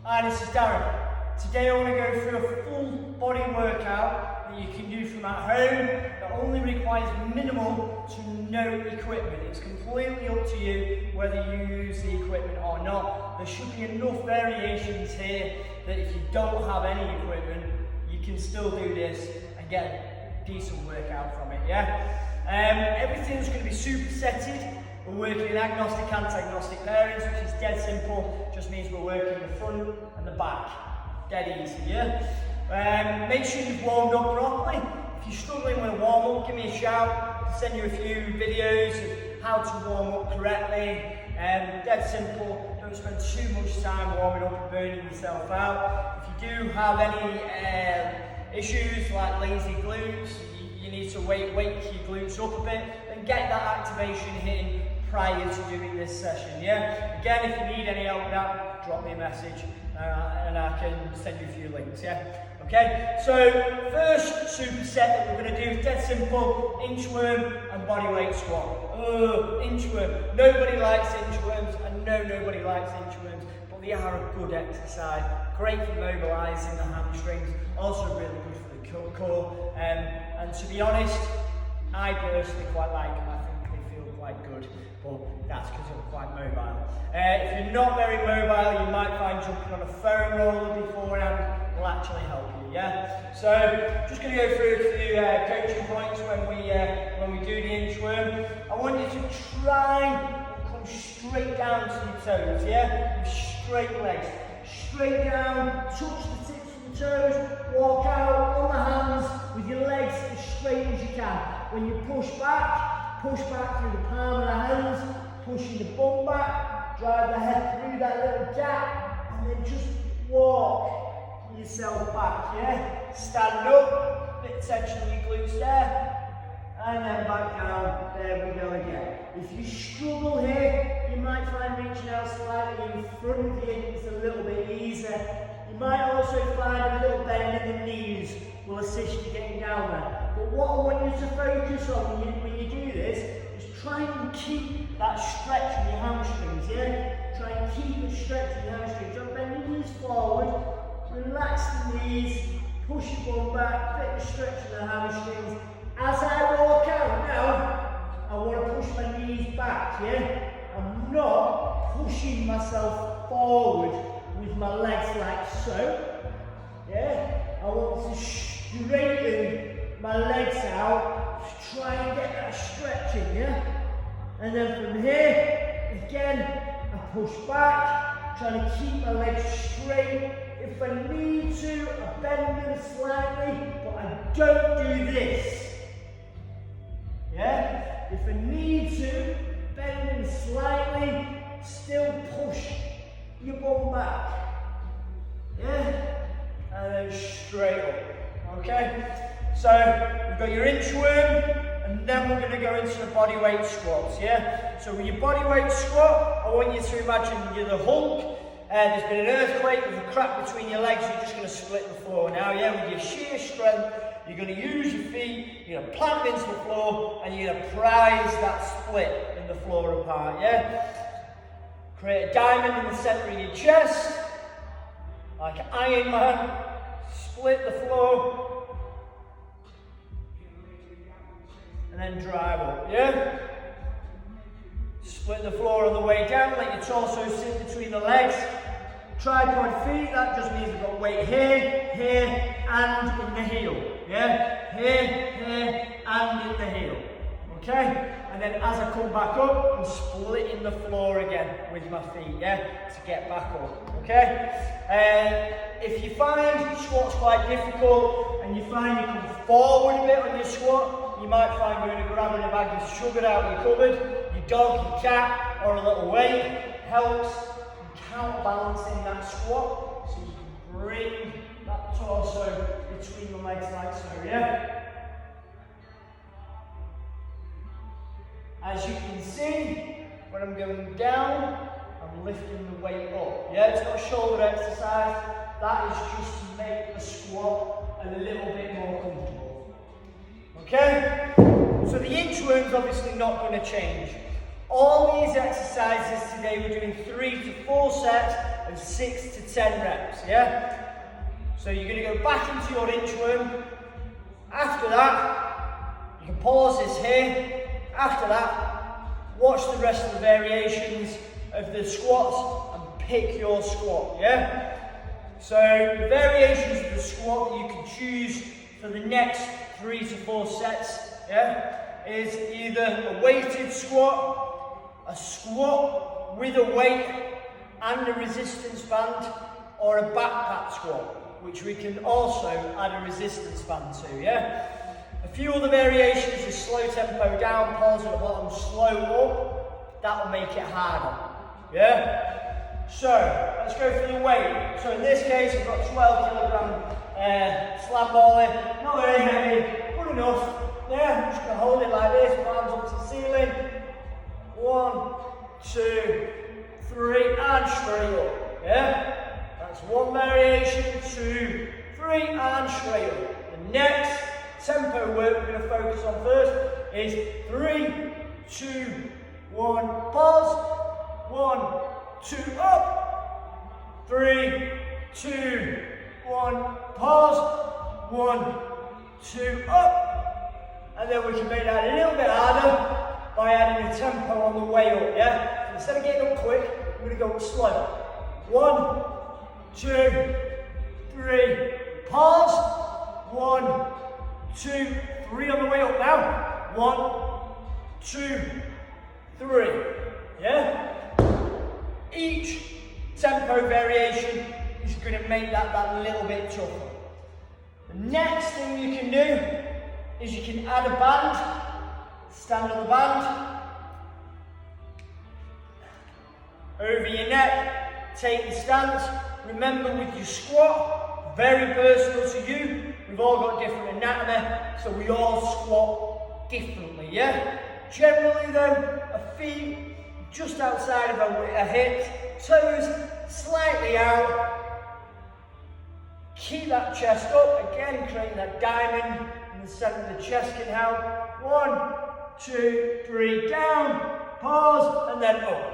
Hi, this is Darren. Today I want to go through a full body workout that you can do from at home that only requires minimal to no equipment. It's completely up to you whether you use the equipment or not. There should be enough variations here that if you don't have any equipment, you can still do this and get a decent workout from it, yeah? Everything's going to be supersetted. We're working in agnostic, anti-agnostic pairings, which is dead simple. Just means we're working the front and the back. Dead easy, yeah? Make sure you've warmed up properly. If you're struggling with a warm-up, give me a shout. I'll send you a few videos of how to warm up correctly. Dead simple. Don't spend too much time warming up and burning yourself out. If you do have any issues like lazy glutes, you need to wake your glutes up a bit, then get that activation hitting prior to doing this session, yeah? Again, if you need any help with that, drop me a message and I can send you a few links, yeah? Okay, so first superset that we're going to do is dead simple, inchworm and bodyweight squat. Inchworm. Nobody likes inchworms. I know nobody likes inchworms, but they are a good exercise. Great for mobilising the hamstrings, also really good for the core. And to be honest, I personally quite like them. I think they feel quite good, but that's because they're quite mobile. If you're not very mobile, you might find jumping on a foam roller beforehand will actually help you, yeah? So, just going to go through a few coaching points when we do the inchworm. I want you to try and come straight down to your toes, yeah? With straight legs. Straight down, touch the tips of the toes, walk out on the hands with your legs as straight as you can. When you push back through the palm of the hands, pushing the bum back, drive the head through that little gap, and then just walk yourself back, yeah? Stand up, bit of tension in your glutes there, and then back down, there we go again. If you struggle here, you might find reaching out slightly in front of you is a little bit easier. You might also find a little bend in the knees will assist you getting down there. But what I want you to focus on when you do this is try and keep that stretch in your hamstrings, yeah? Try and keep the stretch in your hamstrings. So bend your knees forward, relax the knees, push your bum back, bit of stretch in the hamstrings. As I walk out now, I want to push my knees back, yeah? I'm not pushing myself forward with my legs like so, yeah? I want to straighten my legs out, to try and get that stretching, yeah? And then from here, again, I push back, trying to keep my legs straight. If I need to, I bend them slightly, but I don't do this. Yeah? If I need to, bend them slightly, still push your bum back. Yeah? And then straight up. Okay? So, we've got your inchworm, and then we're going to go into the bodyweight squats, yeah? So with your bodyweight squat, I want you to imagine you're the Hulk, there's been an earthquake, there's a crack between your legs, you're just going to split the floor now, yeah? With your sheer strength, you're going to use your feet, you're going to plant them into the floor, and you're going to prise that split in the floor apart, yeah? Create a diamond in the centre of your chest, like an Iron Man, split the floor, and then drive up, yeah? Split the floor on the way down, let your torso sit between the legs. Tripod feet, that just means we've got weight here, here, and in the heel. Yeah? Here, and in the heel. Okay? And then as I come back up, I'm splitting the floor again with my feet, yeah? To get back up. Okay? If you find squats quite difficult, and you find you come forward a bit on your squat, you might find going to grabbing a bag of sugar out of your cupboard, your dog, your cat, or a little weight helps in counterbalancing that squat, so you can bring that torso between the legs like so, yeah? As you can see, when I'm going down, I'm lifting the weight up, yeah? It's not a shoulder exercise, that is just to make the squat a little bit more comfortable. Okay? So the inchworm's obviously not going to change. All these exercises today, we're doing 3 to 4 sets of 6 to 10 reps, yeah? So you're going to go back into your inchworm. After that, you can pause this here. After that, watch the rest of the variations of the squats and pick your squat, yeah? So the variations of the squat that you can choose for the next 3 to 4 sets, yeah, is either a weighted squat, a squat with a weight and a resistance band, or a backpack squat, which we can also add a resistance band to, yeah? A few other variations is slow tempo down, pause at the bottom, slow up. That will make it harder, yeah? So, let's go for the weight. So in this case, I've got 12 kilogram slam ball in, not very heavy, good enough. Yeah, I'm just going to hold it like this, arms up to the ceiling. 1, 2, 3, and straight up. Yeah, that's one variation. 2, 3, and straight up. The next tempo work we're going to focus on first is 3, 2, 1, pause. 1, 2, up. 3, 2, 1, pause. 1, 2, up. And then we can make that a little bit harder by adding a tempo on the way up, yeah? Instead of getting up quick, we're going to go up slow. 1, 2, 3, pause. 1, 2, 3 on the way up now. 1, 2, 3, yeah? Each tempo variation is going to make that little bit tougher. The next thing you can do is you can add a band, stand on the band, over your neck, take your stance. Remember with your squat, very personal to you, we've all got different anatomy, so we all squat differently, yeah? Generally though, a feet just outside of a hip, toes slightly out, keep that chest up, again creating that diamond in the centre of the chest can help. 1, 2, 3, down, pause, and then up.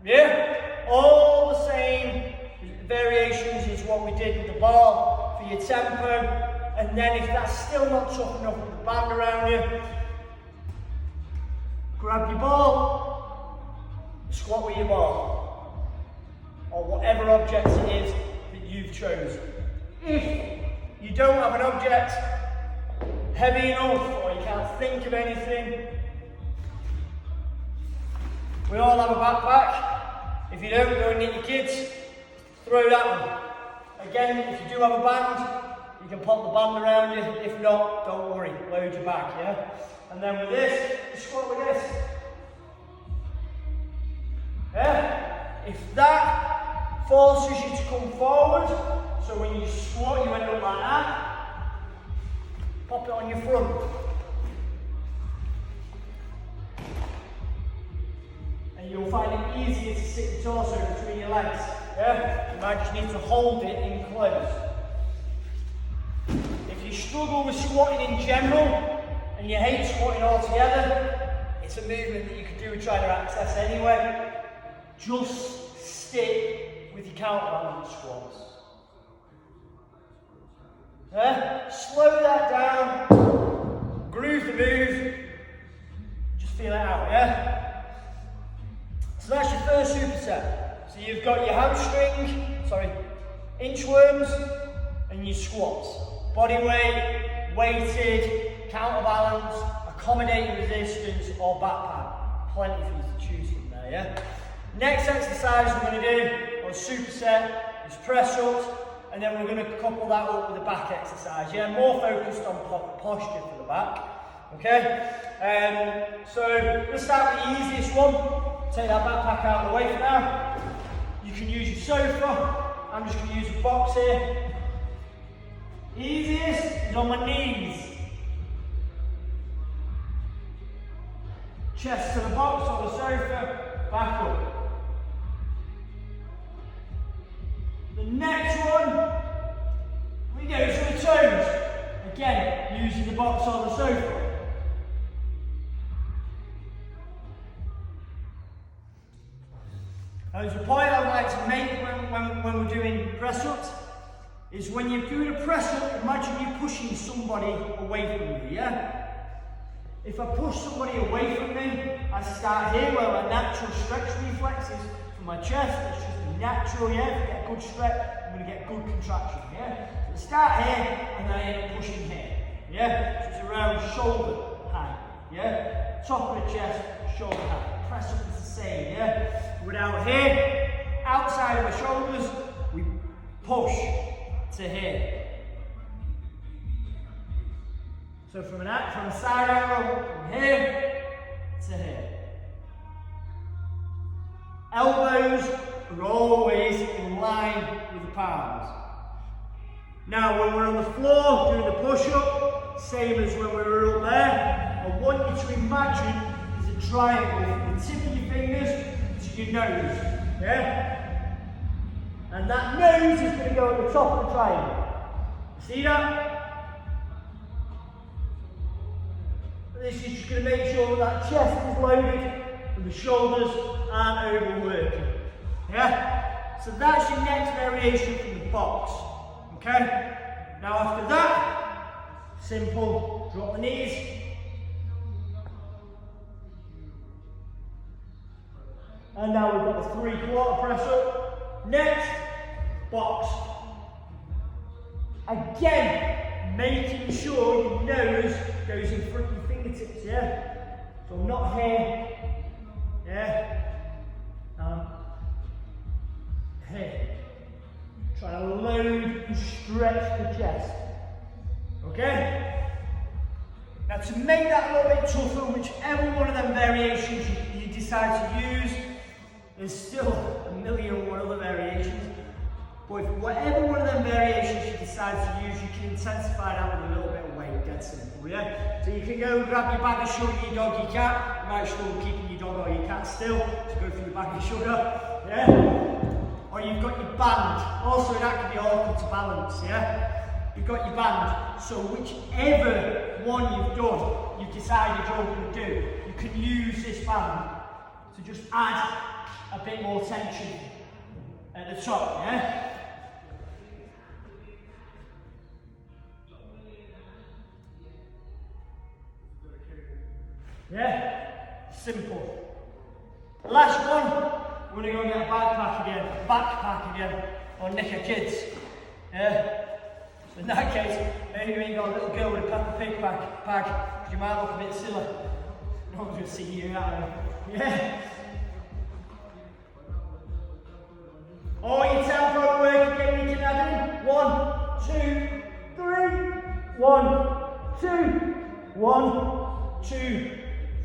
Yeah? All the same variations as what we did with the ball for your tempo. And then if that's still not tough enough with the band around you, grab your ball, squat with your ball, or whatever object it is that you've chosen. If you don't have an object heavy enough, or you can't think of anything, we all have a backpack. If you don't, go and get your kids, throw that one. Again, if you do have a band, you can pop the band around you. If not, don't worry, load your back, yeah? And then with this, you squat with this. Yeah? If that forces you to come forward, so when you squat, you end up like that, pop it on your front. And you'll find it easier to sit the torso between your legs. Yeah? You might just need to hold it in close. If you struggle with squatting in general, and you hate squatting altogether, it's a movement that you could do and try to access anyway. Just stick with your counterbalance squats. Slow that down, groove the move, just feel it out, yeah? So that's your first superset. So you've got your inchworms and your squats. Body weight, weighted, counterbalance, accommodating resistance or backpack. Plenty for you to choose from there, yeah? Next exercise we're going to do on superset is press ups. And then we're going to couple that up with a back exercise, yeah? More focused on posture for the back, okay? So let's start with the easiest one. Take that backpack out of the way for now. You can use your sofa. I'm just going to use a box here. Easiest is on my knees. Chest to the box or the sofa, back up. The next one, we go to the toes. Again, using the box or the sofa. There's a point I'd like to make when when we're doing press ups is when you're doing a press up, imagine you're pushing somebody away from you, yeah? If I push somebody away from me, I start here where my natural stretch reflexes from my chest, it's just natural, yeah? If I get a good stretch, I'm going to get good contraction, yeah? So I start here and then I end up pushing here, yeah? So it's around shoulder height, yeah? Top of the chest, shoulder height. Press up is the same, yeah? We're out here, outside of the shoulders, we push to here. So from a side angle, from here to here. Elbows are always in line with the palms. Now when we're on the floor doing the push-up, same as when we were up there, I want you to imagine there's a triangle from the tip of your fingers to your nose. Yeah? And that nose is going to go at the top of the triangle. See that? This is just going to make sure that chest is loaded and the shoulders aren't overworking. Yeah? So that's your next variation from the box. Okay? Now after that, simple, drop the knees. And now we've got the 3/4 press up. Next, box. Again, making sure your nose goes in front of your fingertips, yeah? So not here, yeah? Here. Try to load and stretch the chest, okay? Now to make that a little bit tougher, whichever one of them variations you decide to use, there's still a million and one other variations. But if whatever one of them variations you decide to use, you can intensify that with a little bit of weight, dead simple, yeah? So you can go grab your bag of sugar, your dog, your cat. You might struggle keeping your dog or your cat still, so go for your bag of sugar, yeah? Or you've got your band. Also that can be awkward to balance, yeah? You've got your band. So whichever one you've decided you're going to do, you can use this band to just add a bit more tension at the top, yeah? Yeah? Simple. Last one, we're going to go and get a backpack again, or nick a kids. Yeah? So in that case, maybe when you've got a little girl with a Peppa Pig bag, you might look a bit silly. No one's going to see you out of it. Yeah? All your tempo work again, you can add in 1, 2, 3. 1, 2, 1, 2,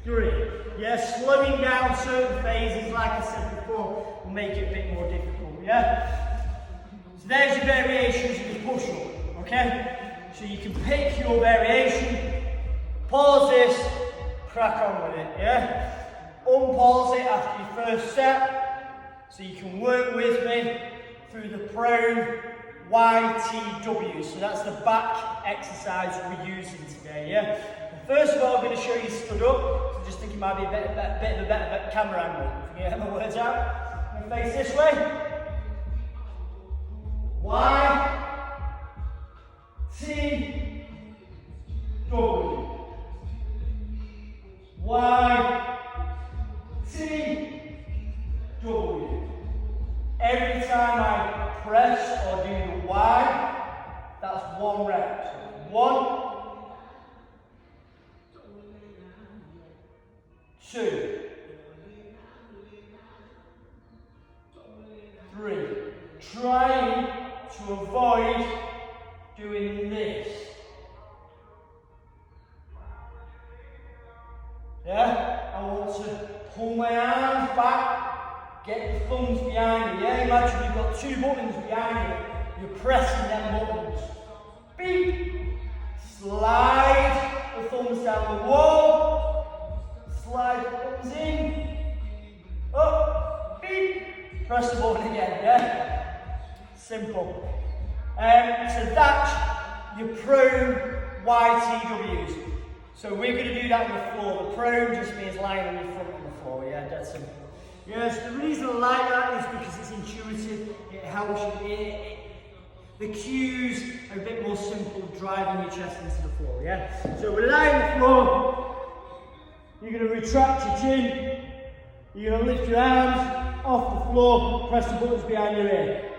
3. Yeah, slowing down certain phases, like I said before, will make it a bit more difficult, yeah? So there's your variations of your push-up, okay? So you can pick your variation, pause this, crack on with it, yeah? Unpause it after your first set, so you can work with me through the prone YTW. So that's the back exercise we're using today, yeah? And first of all, I'm going to show you stood up. So just think it might be a bit of a better camera angle. If you can get my words out. I'm going to face this way. YTW. Every time I press or do the Y, that's 1 rep. So 1, 2, 3. Trying to avoid doing this. Yeah? I want to pull my arms back, get the thumbs behind me. Yeah? Imagine you've got 2 buttons behind you. You're pressing them buttons. Beep. Slide the thumbs down the wall. Slide the thumbs in. Up. Beep. Press the button again. Yeah? Simple. So that's your prone YTWs. So we're going to do that on the floor. The prone just means lying on your front on the floor. Yeah, that's simple. Yes, the reason I like that is because it's intuitive, it helps you, the cues are a bit more simple, driving your chest into the floor, yeah? So we're lying on the floor, you're going to retract your chin, you're going to lift your arms off the floor, press the buttons behind your ear.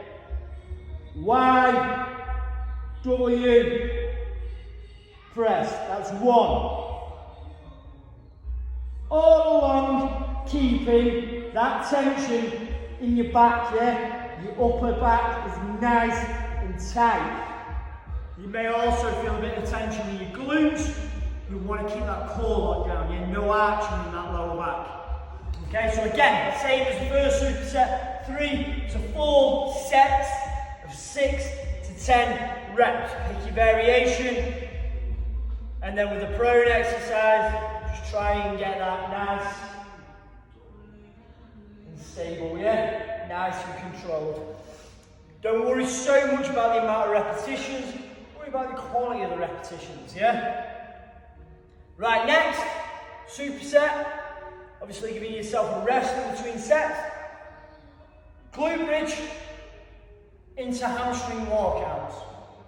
Y, W, press, that's 1. All along, keeping that tension in your back, yeah? Your upper back is nice and tight. You may also feel a bit of tension in your glutes. You want to keep that core locked down, yeah? No arching in that lower back. Okay, so again, same as the first superset, 3 to 4 sets of 6 to 10 reps. Pick your variation, and then with the prone exercise, just try and get that nice and stable, yeah? Nice and controlled. Don't worry so much about the amount of repetitions, worry about the quality of the repetitions, yeah? Right, next, superset. Obviously giving yourself a rest in between sets. Glute bridge into hamstring walkouts.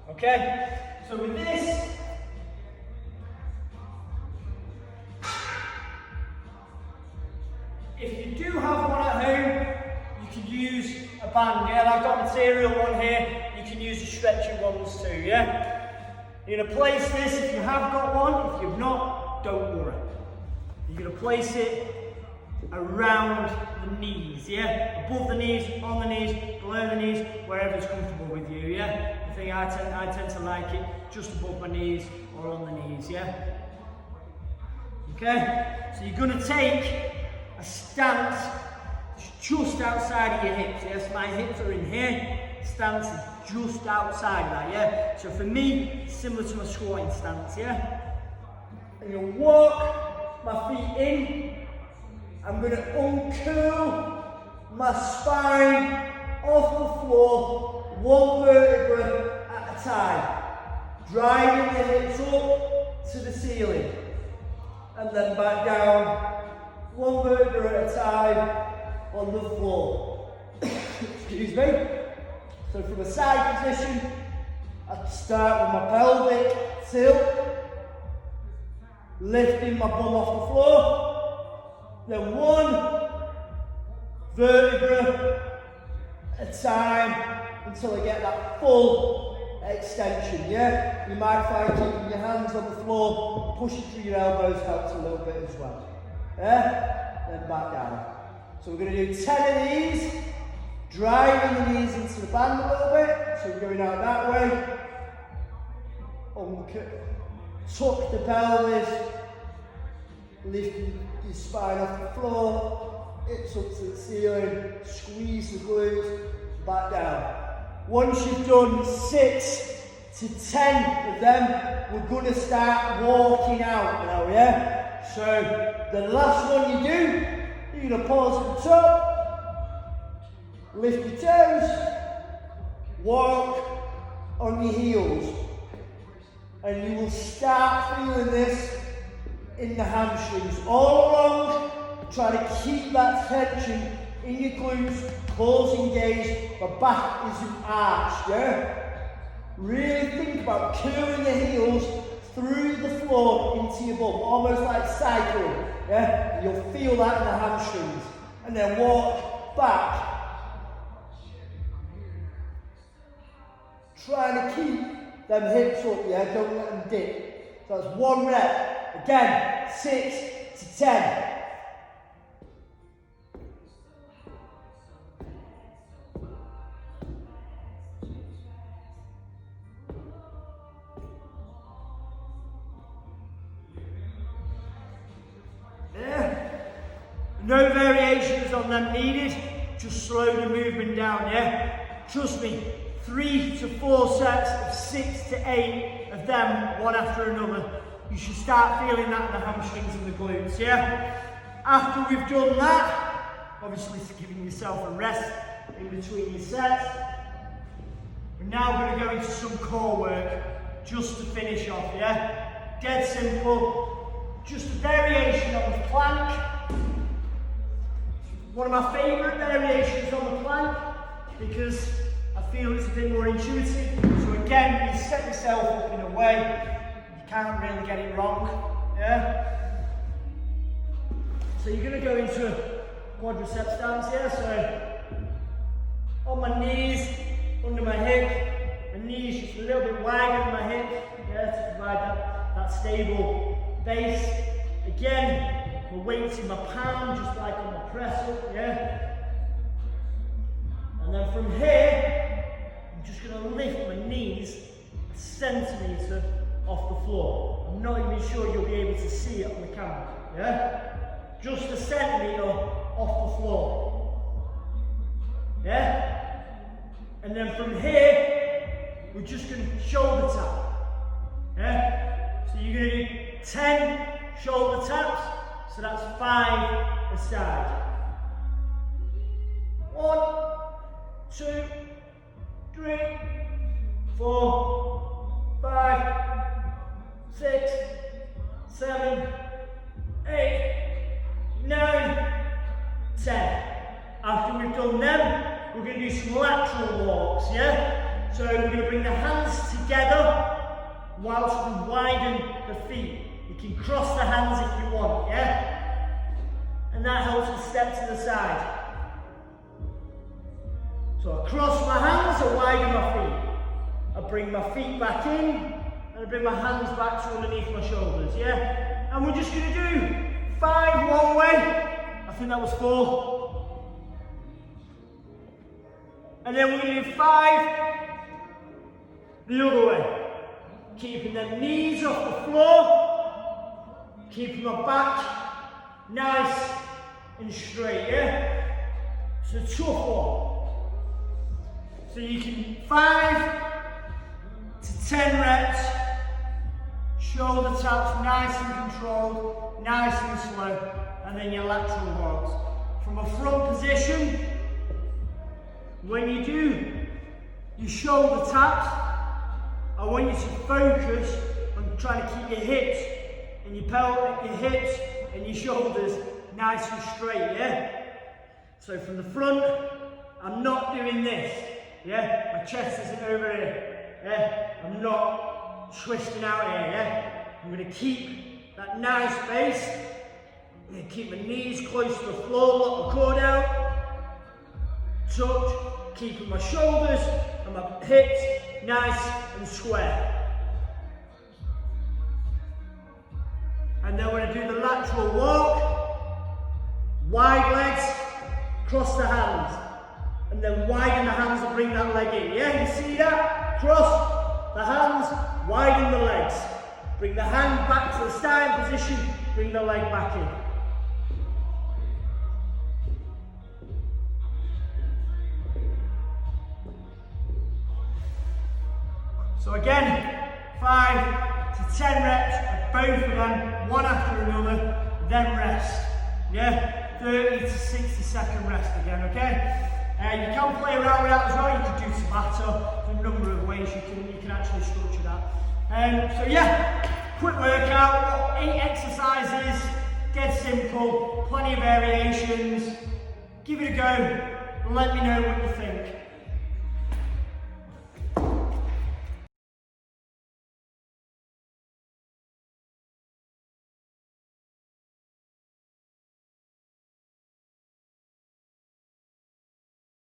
Okay? So with this, if you do have one at home, you can use a band, yeah? I've got a material one here, you can use the stretchy ones too, yeah? You're going to place this if you have got one, if you've not, don't worry. You're going to place it around the knees, yeah? Above the knees, on the knees, below the knees, wherever's comfortable with you, yeah? I think I tend to like it just above my knees or on the knees, yeah? Okay? So you're going to take a stance just outside of your hips, yes? My hips are in here, stance is just outside of that, yeah? So for me, it's similar to my squatting stance, yeah? I'm going to walk my feet in. I'm going to uncurl my spine off the floor, one vertebra at a time. Driving the hips up to the ceiling. And then back down, one vertebra at a time on the floor. Excuse me. So from a side position, I start with my pelvic tilt, lifting my bum off the floor. Then one vertebra at a time until I get that full extension, yeah? You might find keeping your hands on the floor, pushing through your elbows helps a little bit as well, yeah? Then back down. So we're going to do 10 of these, driving the knees into the band a little bit, so we're going out that way. Tuck the pelvis, lift your spine off the floor, hips up to the ceiling, squeeze the glutes, back down. Once you've done 6 to 10 of them, we're going to start walking out now, yeah? So the last one you do, you're going to pause at the top, lift your toes, walk on your heels, and you will start feeling this in the hamstrings all along. Try to keep that tension in your glutes, core's engaged, my back isn't arched, yeah? Really think about curling the heels through the floor into your bum, almost like cycling, yeah? You'll feel that in the hamstrings. And then walk back. Trying to keep them hips up, yeah? Don't let them dip. So that's 1 rep. Again, 6 to 10. There. No variations on them needed. Just slow the movement down, yeah? Trust me, 3 to 4 sets of 6 to 8 of them, one after another. You should start feeling that in the hamstrings and the glutes, yeah? After we've done that, obviously giving yourself a rest in between your sets, we're now going to go into some core work just to finish off, yeah? Dead simple, just a variation of a plank. One of my favourite variations on the plank because I feel it's a bit more intuitive. So again, you set yourself up in a way you can't really get it wrong. Yeah. So you're going to go into a quadricep stance here. So on my knees, under my hip, my knees just a little bit wider than my hip. Yeah, to provide that stable base. Again, my weight's in my palm, just like on my press up, yeah? And then from here, I'm just going to lift my knees a centimetre off the floor. I'm not even sure you'll be able to see it on the camera, yeah? Just a centimetre off the floor, yeah? And then from here, we're just going to shoulder tap. Yeah? So you're going to do 10 shoulder taps, so that's 5 a side. 1, 2, 3, 4, 5, 6, 7, 8, 9, 10. After we've done them, we're going to do some lateral walks, yeah? So we're going to bring the hands together whilst we widen the feet. You can cross the hands if you want, yeah? And that helps us step to the side. So I cross my hands, I widen my feet. I bring my feet back in, and I bring my hands back to underneath my shoulders, yeah? And we're just going to do 5 one way. I think that was 4. And then we're going to do 5 the other way. Keeping the knees off the floor, keeping my back nice and straight, yeah? It's a tough one. So you can 5 to 10 reps, shoulder taps nice and controlled, nice and slow, and then your lateral walks. From a front position, when you do your shoulder taps, I want you to focus on trying to keep your hips and your pelvic, your hips and your shoulders nice and straight, yeah? So from the front, I'm not doing this, yeah? My chest isn't over here, yeah? I'm not twisting out here, yeah? I'm going to keep that nice base. I'm going to keep my knees close to the floor, lock the core down, tucked, keeping my shoulders and my hips nice and square. And then we're going to do the lateral walk, wide legs, cross the hands, and then widen the hands and bring that leg in. Yeah, you see that? Cross the hands, widen the legs. Bring the hand back to the starting position, bring the leg back in. So again, 5 to 10 reps of both of them, one after another, then rest. Yeah, 30 to 60 second rest again, okay? You can play around with that as well. You can do Tabata. There's a number of ways you can actually structure that. So yeah, quick workout, 8 exercises, dead simple, plenty of variations. Give it a go, let me know what you think.